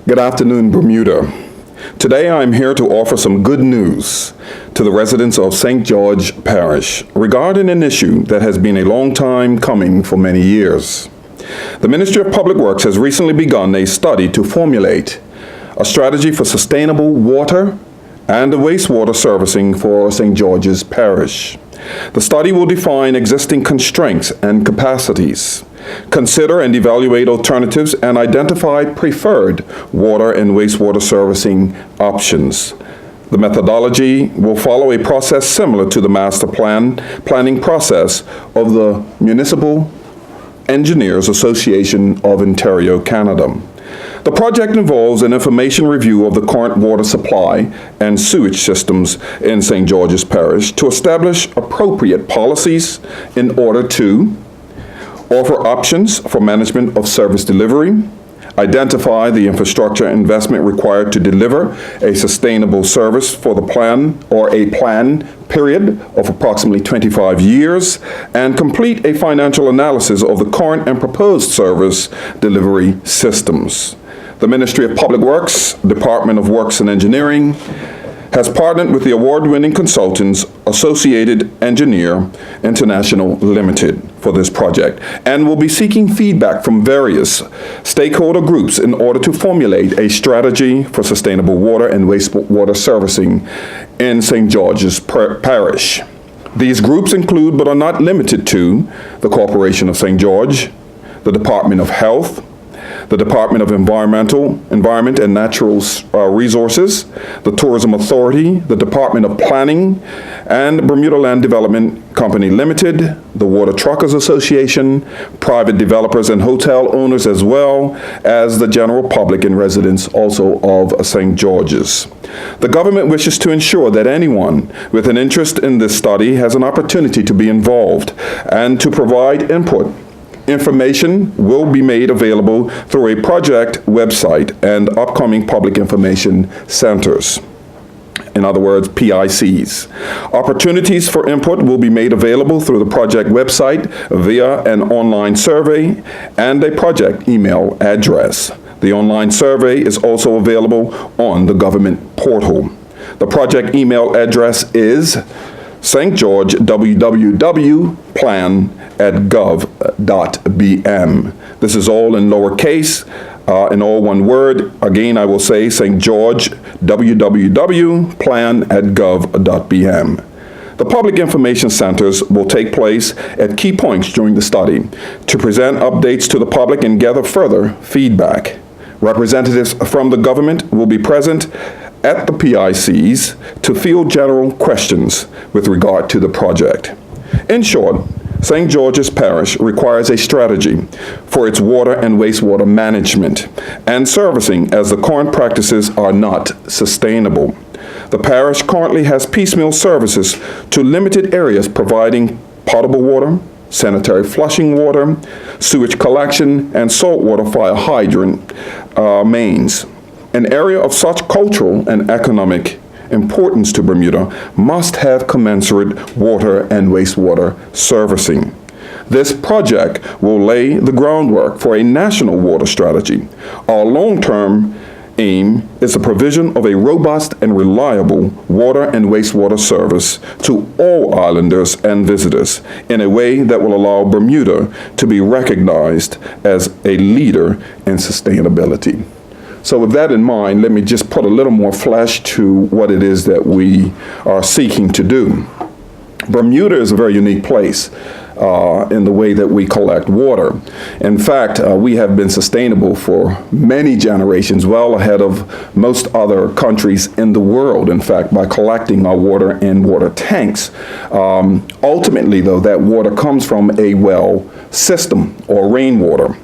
Good afternoon, Bermuda. Today I'm here to offer some good news to the residents of St. George Parish regarding an issue that has been a long time coming for many years. The Ministry of Public Works has recently begun a study to formulate a strategy for sustainable water and wastewater servicing for St. George's Parish. The study will define existing constraints and capacities, consider and evaluate alternatives, and identify preferred water and wastewater servicing options. The methodology will follow a process similar to the master planning process of the Municipal Engineers Association of Ontario, Canada. The project involves an information review of the current water supply and sewage systems in St. George's Parish to establish appropriate policies in order to offer options for management of service delivery, identify the infrastructure investment required to deliver a sustainable service for the plan or a plan period of approximately 25 years, and complete a financial analysis of the current and proposed service delivery systems. The Ministry of Public Works, Department of Works and Engineering, has partnered with the award-winning consultants Associated Engineer International Limited for this project and will be seeking feedback from various stakeholder groups in order to formulate a strategy for sustainable water and wastewater servicing in St. George's Parish. These groups include, but are not limited to, the Corporation of St. George, the Department of Health, the Department of Environment and Natural Resources, the Tourism Authority, the Department of Planning, and Bermuda Land Development Company Limited, the Water Truckers Association, private developers and hotel owners, as well as the general public and residents also of St. George's. The government wishes to ensure that anyone with an interest in this study has an opportunity to be involved and to provide input. Information will be made available through a project website and upcoming public information centers. In other words, PICs. Opportunities for input will be made available through the project website via an online survey and a project email address. The online survey is also available on the government portal. The project email address is St. George www.plan@gov.bm. This is all in lowercase, in all one word. Again, I will say St. George www.plan@gov.bm. The public information centers will take place at key points during the study to present updates to the public and gather further feedback. Representatives from the government will be present at the PICs to field general questions with regard to the project. In short, St. George's Parish requires a strategy for its water and wastewater management and servicing, as the current practices are not sustainable. The parish currently has piecemeal services to limited areas providing potable water, sanitary flushing water, sewage collection, and saltwater fire hydrant mains. An area of such cultural and economic importance to Bermuda must have commensurate water and wastewater servicing. This project will lay the groundwork for a national water strategy. Our long-term aim is the provision of a robust and reliable water and wastewater service to all islanders and visitors in a way that will allow Bermuda to be recognized as a leader in sustainability. So with that in mind, let me just put a little more flesh to what it is that we are seeking to do. Bermuda is a very unique place in the way that we collect water. In fact, we have been sustainable for many generations, well ahead of most other countries in the world, in fact, by collecting our water in water tanks. Ultimately, though, that water comes from a well system or rainwater.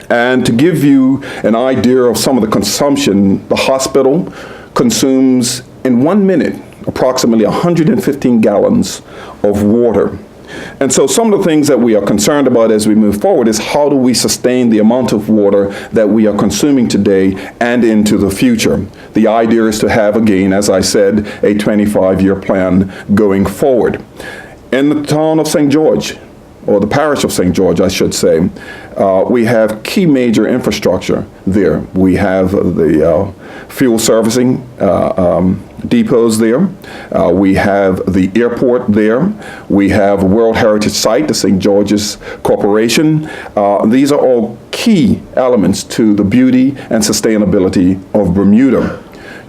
And to give you an idea of some of the consumption, the hospital consumes in 1 minute approximately 115 gallons of water. And so some of the things that we are concerned about as we move forward is how do we sustain the amount of water that we are consuming today and into the future. The idea is to have, again, as I said, a 25-year plan going forward. In the town of St. George, or the parish of St. George, I should say, we have key major infrastructure there. We have the fuel servicing depots there. We have the airport there. We have a World Heritage Site, the St. George's Corporation. These are all key elements to the beauty and sustainability of Bermuda.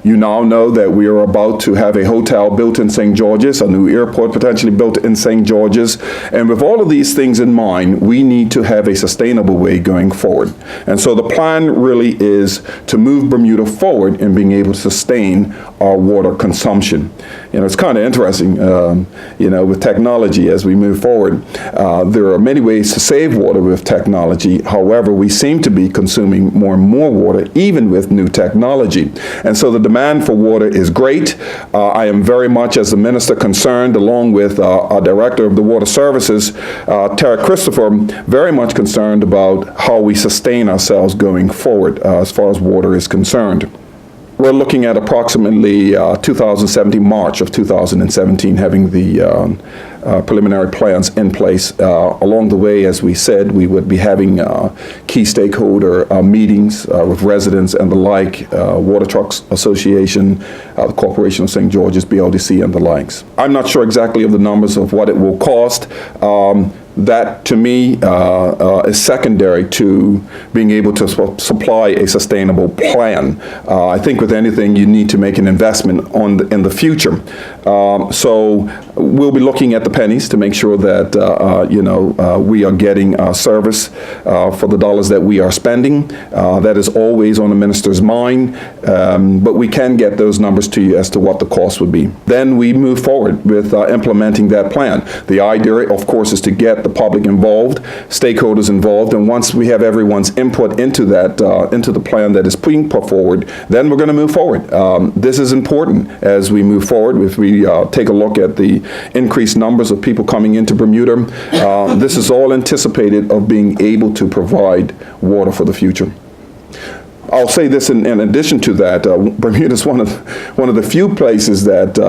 You now know that we are about to have a hotel built in St. George's, a new airport potentially built in St. George's. And with all of these things in mind, we need to have a sustainable way going forward. And so the plan really is to move Bermuda forward in being able to sustain our water consumption. It's kind of interesting, with technology as we move forward. There are many ways to save water with technology. However, we seem to be consuming more and more water, even with new technology. And so the demand for water is great. I am very much, as the minister, concerned, along with our director of the water services, Tara Christopher, very much concerned about how we sustain ourselves going forward as far as water is concerned. We're looking at approximately 2017, March of 2017, having the preliminary plans in place. Along the way, as we said, we would be having key stakeholder meetings with residents and the like, Water Trucks Association, the Corporation of St. George's, BLDC, and the likes. I'm not sure exactly of the numbers of what it will cost. That, to me, is secondary to being able to supply a sustainable plan. I think with anything, you need to make an investment in the future. So we'll be looking at the pennies to make sure that, we are getting service for the dollars that we are spending. That is always on the minister's mind, but we can get those numbers to you as to what the cost would be. Then we move forward with implementing that plan. The idea, of course, is to get the public involved, stakeholders involved, and once we have everyone's input into that, into the plan that is being put forward, then we're going to move forward. This is important as we move forward. If we take a look at the increased numbers of people coming into Bermuda, this is all anticipated of being able to provide water for the future. I'll say this in addition to that, Bermuda is one of the few places that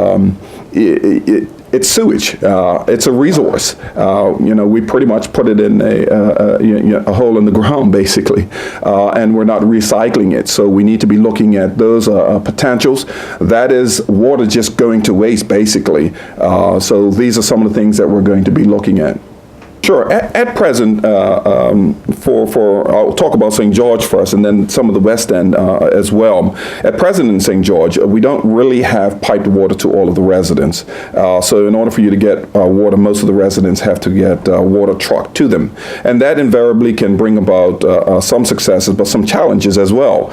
it's sewage. It's a resource. We pretty much put it in a hole in the ground, basically, and we're not recycling it. So we need to be looking at those potentials. That is water just going to waste, basically. So these are some of the things that we're going to be looking at. Sure. At present, I'll talk about St. George first and then some of the West End as well. At present in St. George, we don't really have piped water to all of the residents. So in order for you to get water, most of the residents have to get water trucked to them. And that invariably can bring about some successes, but some challenges as well.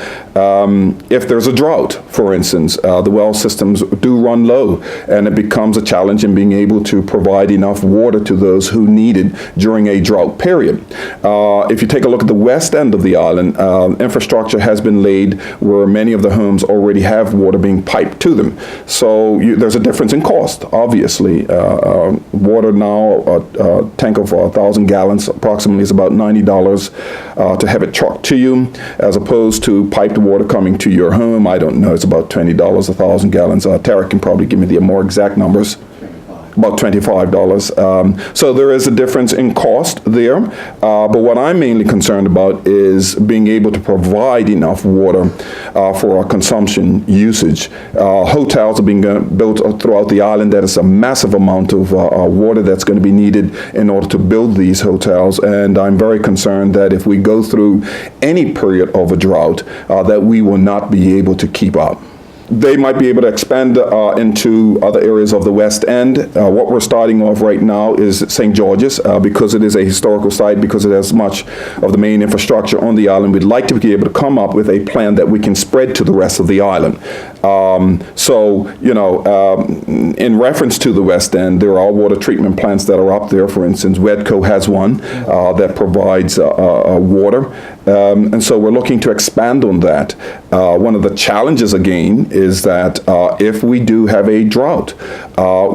If there's a drought, for instance, the well systems do run low, and it becomes a challenge in being able to provide enough water to those who need it during a drought period. If you take a look at the west end of the island, infrastructure has been laid where many of the homes already have water being piped to them. So there's a difference in cost, obviously. Water now, a tank of 1,000 gallons approximately is about $90 to have it trucked to you, as opposed to piped water coming to your home. I don't know, it's about $20 a 1,000 gallons. Tarek can probably give me the more exact numbers. About $25. So there is a difference in cost there. But what I'm mainly concerned about is being able to provide enough water for our consumption usage. Hotels are being built throughout the island. That is a massive amount of water that's going to be needed in order to build these hotels. And I'm very concerned that if we go through any period of a drought, that we will not be able to keep up. They might be able to expand into other areas of the West End. What we're starting off right now is St. George's because it is a historical site, because it has much of the main infrastructure on the island. We'd like to be able to come up with a plan that we can spread to the rest of the island. In reference to the West End, there are water treatment plants that are up there. For instance, Wedco has one that provides water. And so we're looking to expand on that. One of the challenges, again, is that if we do have a drought,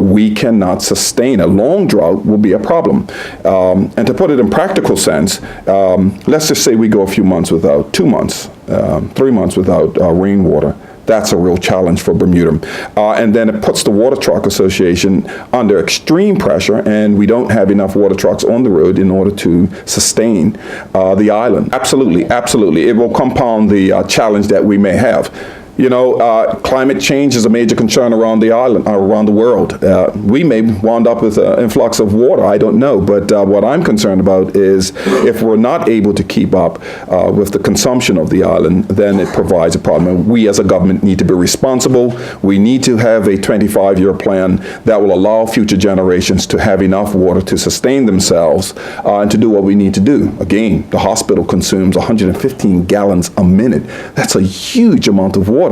we cannot sustain. A long drought will be a problem. And to put it in practical sense, let's just say we go a few months without, 2 months, 3 months without rainwater. That's a real challenge for Bermuda. And then it puts the Water Truck Association under extreme pressure, and we don't have enough water trucks on the road in order to sustain the island. Absolutely, absolutely. It will compound the challenge that we may have. You know, climate change is a major concern around the island, around the world. We may wind up with an influx of water, I don't know. But what I'm concerned about is if we're not able to keep up with the consumption of the island, then it provides a problem. And we as a government need to be responsible. We need to have a 25-year plan that will allow future generations to have enough water to sustain themselves and to do what we need to do. Again, the hospital consumes 115 gallons a minute. That's a huge amount of water.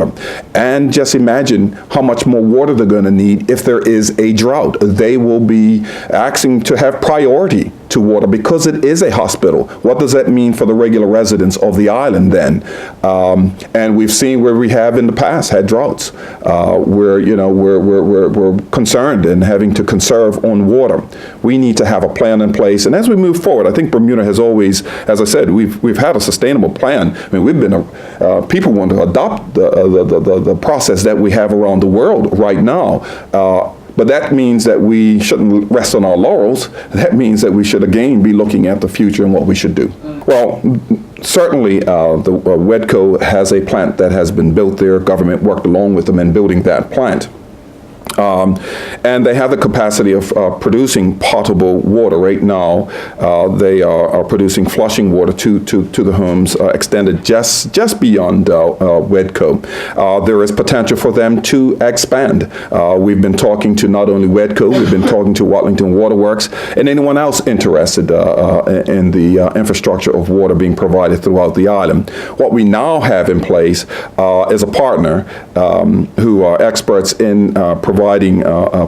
And just imagine how much more water they're going to need if there is a drought. They will be asking to have priority to water because it is a hospital. What does that mean for the regular residents of the island then? And we've seen where we have in the past had droughts where, you know, we're concerned and having to conserve on water. We need to have a plan in place. And as we move forward, I think Bermuda has always, as I said, we've had a sustainable plan. I mean, we've been, people want to adopt the process that we have around the world right now. But that means that we shouldn't rest on our laurels. That means that we should, again, be looking at the future and what we should do. Well, certainly the WEDCO has a plant that has been built there. Government worked along with them in building that plant. And they have the capacity of producing potable water. Right now, they are producing flushing water to the homes, extended just beyond WEDCO. There is potential for them to expand. We've been talking to not only WEDCO, we've been talking to Watlington Waterworks, and anyone else interested in the infrastructure of water being provided throughout the island. What we now have in place is a partner who are experts in providing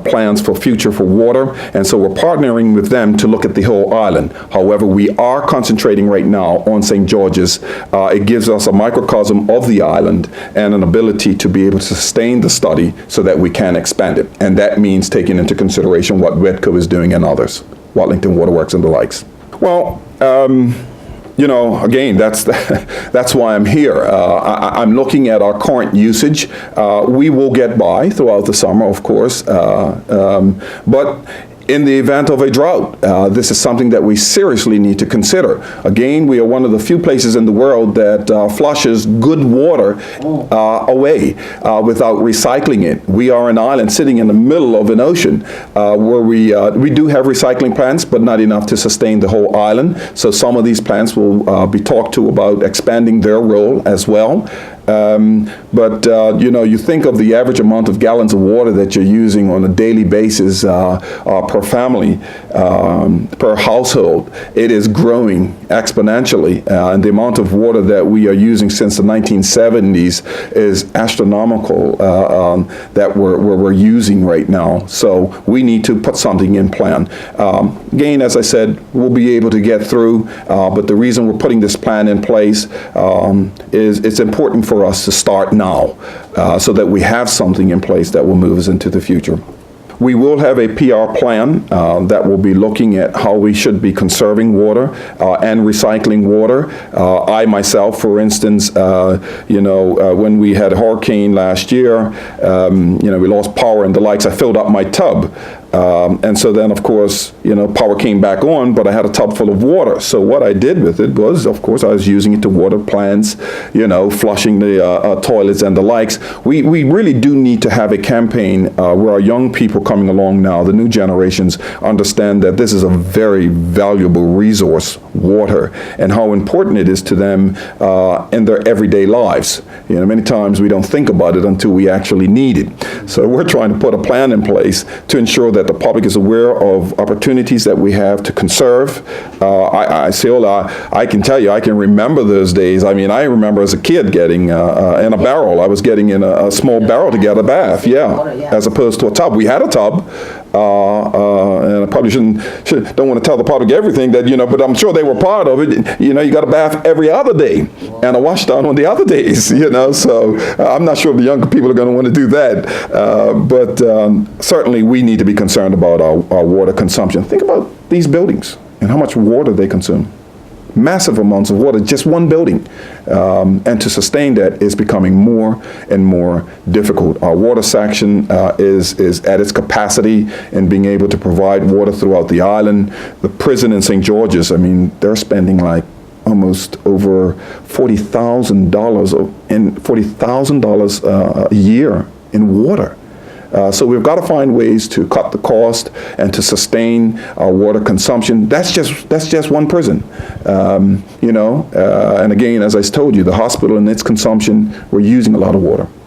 plans for future for water, and so we're partnering with them to look at the whole island. However, we are concentrating right now on St. George's. It gives us a microcosm of the island and an ability to be able to sustain the study so that we can expand it, and that means taking into consideration what WEDCO is doing and others, Watlington Waterworks and the likes. Well, you know, again, that's why I'm here. I'm looking at our current usage. We will get by throughout the summer, of course, but in the event of a drought, this is something that we seriously need to consider. Again, we are one of the few places in the world that flushes good water away without recycling it. We are an island sitting in the middle of an ocean where we do have recycling plants, but not enough to sustain the whole island. So some of these plants will be talked to about expanding their role as well. But you know, you think of the average amount of gallons of water that you're using on a daily basis per family, per household. It is growing exponentially, and the amount of water that we are using since the 1970s is astronomical that we're using right now. So we need to put something in plan. Again, as I said, we'll be able to get through, but the reason we're putting this plan in place is it's important for us to start now so that we have something in place that will move us into the future. We will have a PR plan that will be looking at how we should be conserving water and recycling water. I myself, for instance, you know, when we had a hurricane last year, you know, we lost power and the likes, I filled up my tub. And so then, of course, you know, power came back on, but I had a tub full of water. So what I did with it was, of course, I was using it to water plants, you know, flushing the toilets and the likes. We really do need to have a campaign where our young people coming along now, the new generations, understand that this is a very valuable resource, water, and how important it is to them in their everyday lives. You know, many times we don't think about it until we actually need it. So we're trying to put a plan in place to ensure that the public is aware of opportunities that we have to conserve. I can tell you, I can remember those days. I mean, I remember as a kid getting in a barrel. I was getting in a small barrel to get a bath, as opposed to a tub. We had a tub, and I probably don't want to tell the public everything that, you know, but I'm sure they were part of it. You know, you got a bath every other day and a wash down on the other days, you know, so I'm not sure if the younger people are going to want to do that, but certainly we need to be concerned about our water consumption. Think about these buildings and how much water they consume. massive amounts of water, just one building. And to sustain that is becoming more and more difficult. Our water section is at its capacity in being able to provide water throughout the island. The prison in St. George's, I mean, they're spending like almost over $40,000 a year in water. So we've got to find ways to cut the cost and to sustain our water consumption. That's just one prison, And again, as I told you, the hospital and its consumption, we're using a lot of water.